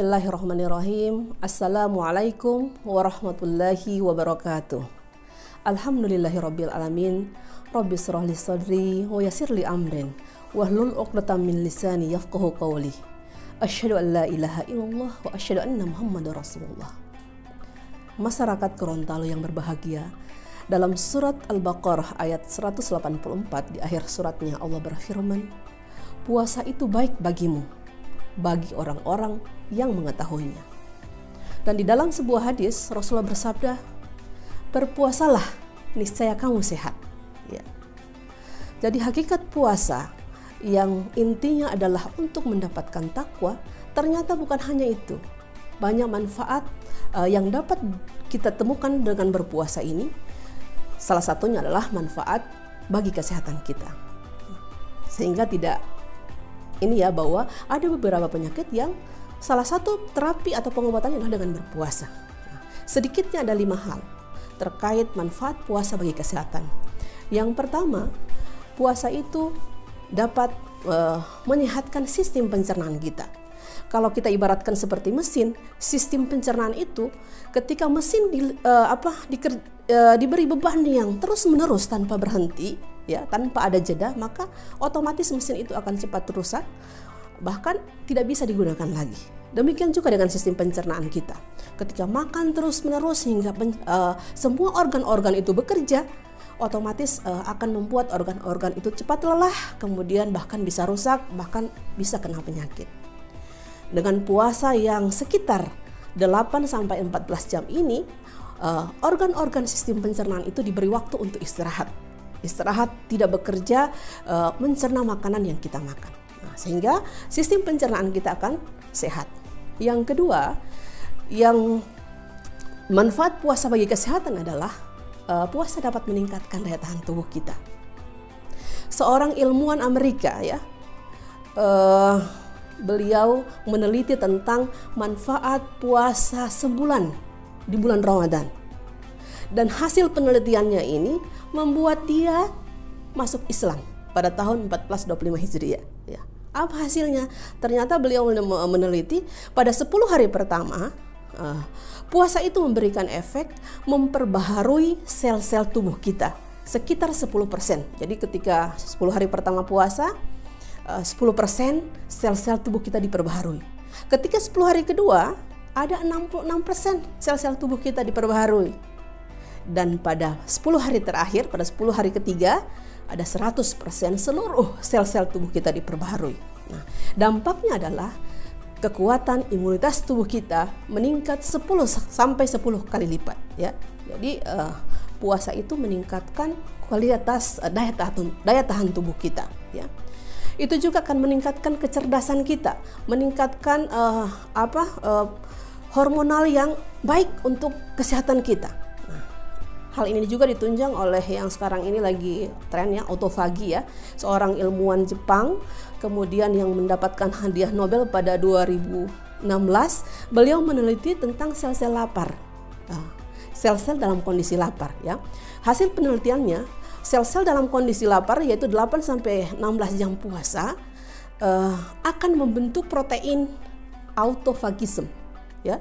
Bismillahirrahmanirrahim. Assalamualaikum warahmatullahi wabarakatuh. Alhamdulillahirabbil alamin. Rabbi shrah li sadri wa yassir li amrin wahlul 'uqdatam min lisani yafqahu qawli. Asyhadu an la ilaha illallah wa asyhadu anna Muhammadar Rasulullah. Masyarakat Gorontalo yang berbahagia, dalam surat Al-Baqarah ayat 184 di akhir suratnya Allah berfirman, puasa itu baik bagimu, bagi orang-orang yang mengetahuinya. Dan di dalam sebuah hadis Rasulullah bersabda, berpuasalah, niscaya kamu sehat. Ya. Jadi hakikat puasa yang intinya adalah untuk mendapatkan takwa, ternyata bukan hanya itu. Banyak manfaat yang dapat kita temukan dengan berpuasa ini. Salah satunya adalah manfaat bagi kesehatan kita. Sehingga tidak ini ya, bahwa ada beberapa penyakit yang salah satu terapi atau pengobatannya adalah dengan berpuasa. Sedikitnya ada 5 hal terkait manfaat puasa bagi kesehatan. Yang pertama, puasa itu dapat menyehatkan sistem pencernaan kita. Kalau kita ibaratkan seperti mesin, sistem pencernaan itu ketika mesin diberi beban yang terus-menerus tanpa berhenti, ya, tanpa ada jeda, maka otomatis mesin itu akan cepat rusak, bahkan tidak bisa digunakan lagi. Demikian juga dengan sistem pencernaan kita. Ketika makan terus-menerus hingga semua organ-organ itu bekerja, otomatis akan membuat organ-organ itu cepat lelah, kemudian bahkan bisa rusak, bahkan bisa kena penyakit. Dengan puasa yang sekitar 8-14 jam ini, organ-organ sistem pencernaan itu diberi waktu untuk istirahat. Istirahat, tidak bekerja, mencerna makanan yang kita makan. Sehingga sistem pencernaan kita akan sehat. Yang kedua, yang manfaat puasa bagi kesehatan adalah puasa dapat meningkatkan daya tahan tubuh kita. Seorang ilmuwan Amerika, ya, beliau meneliti tentang manfaat puasa sebulan di bulan Ramadan. Dan hasil penelitiannya ini membuat dia masuk Islam pada tahun 1425 Hijriah. Ya. Apa hasilnya? Ternyata beliau meneliti pada 10 hari pertama, puasa itu memberikan efek memperbaharui sel-sel tubuh kita sekitar 10%. Jadi ketika 10 hari pertama puasa, 10% sel-sel tubuh kita diperbaharui. Ketika 10 hari kedua, ada 66% sel-sel tubuh kita diperbaharui. Dan pada 10 hari terakhir, pada 10 hari ketiga, ada 100% seluruh sel-sel tubuh kita diperbaharui. Nah, dampaknya adalah kekuatan imunitas tubuh kita meningkat 10 kali lipat, ya. Jadi puasa itu meningkatkan kualitas daya tahan tubuh kita, ya. Itu juga akan meningkatkan kecerdasan kita, meningkatkan hormonal yang baik untuk kesehatan kita. Nah, hal ini juga ditunjang oleh yang sekarang ini lagi tren, ya, autofagi, ya. Seorang ilmuwan Jepang kemudian yang mendapatkan hadiah Nobel pada 2016, beliau meneliti tentang sel-sel lapar. Sel-sel dalam kondisi lapar, ya. Hasil penelitiannya, sel-sel dalam kondisi lapar, yaitu 8-16 jam puasa, akan membentuk protein autofagisme, ya.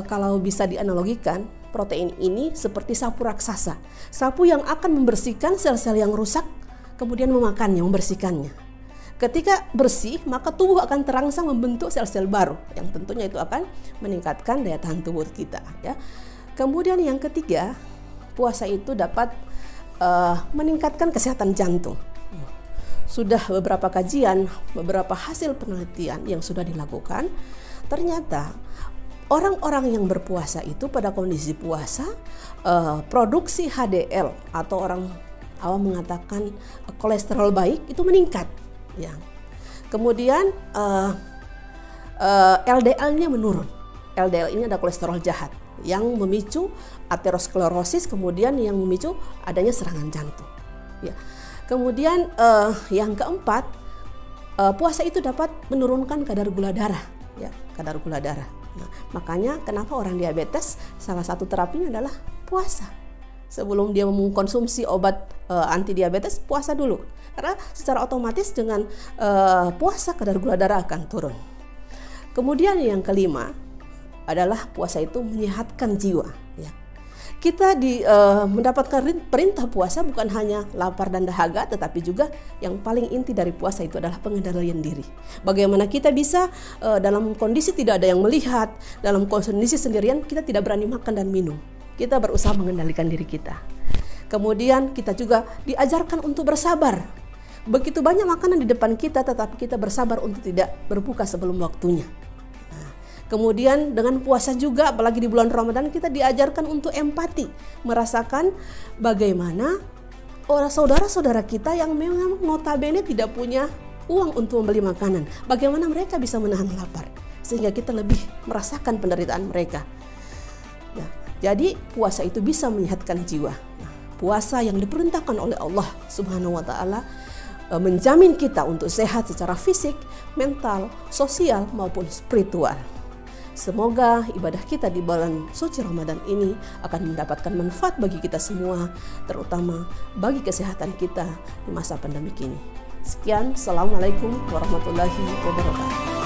Kalau bisa dianalogikan, protein ini seperti sapu raksasa, sapu yang akan membersihkan sel-sel yang rusak, kemudian memakannya, membersihkannya. Ketika bersih, maka tubuh akan terangsang membentuk sel-sel baru, yang tentunya itu akan meningkatkan daya tahan tubuh kita, ya. Kemudian yang ketiga, puasa itu dapat meningkatkan kesehatan jantung. Sudah beberapa kajian, beberapa hasil penelitian yang sudah dilakukan, ternyata orang-orang yang berpuasa itu pada kondisi puasa, produksi HDL atau orang awam mengatakan kolesterol baik itu meningkat, ya. Kemudian LDL-nya menurun. LDL ini ada kolesterol jahat yang memicu aterosklerosis, kemudian yang memicu adanya serangan jantung, ya. Kemudian yang keempat, puasa itu dapat menurunkan kadar gula darah, ya, kadar gula darah. Nah, makanya kenapa orang diabetes salah satu terapinya adalah puasa. Sebelum dia mengkonsumsi obat anti diabetes, puasa dulu. Karena secara otomatis dengan puasa kadar gula darah akan turun. Kemudian yang kelima adalah puasa itu menyehatkan jiwa. Ya. Kita mendapatkan perintah puasa bukan hanya lapar dan dahaga, tetapi juga yang paling inti dari puasa itu adalah pengendalian diri. Bagaimana kita bisa dalam kondisi tidak ada yang melihat, dalam kondisi sendirian kita tidak berani makan dan minum. Kita berusaha mengendalikan diri kita. Kemudian kita juga diajarkan untuk bersabar. Begitu banyak makanan di depan kita, tetapi kita bersabar untuk tidak berbuka sebelum waktunya. Kemudian dengan puasa juga, apalagi di bulan Ramadan, kita diajarkan untuk empati, merasakan bagaimana orang saudara-saudara kita yang memang notabene tidak punya uang untuk membeli makanan, bagaimana mereka bisa menahan lapar, sehingga kita lebih merasakan penderitaan mereka. Nah, jadi puasa itu bisa menyehatkan jiwa. Nah, puasa yang diperintahkan oleh Allah Subhanahu wa Ta'ala menjamin kita untuk sehat secara fisik, mental, sosial maupun spiritual. Semoga ibadah kita di bulan suci Ramadan ini akan mendapatkan manfaat bagi kita semua, terutama bagi kesehatan kita di masa pandemi ini. Sekian, Assalamualaikum warahmatullahi wabarakatuh.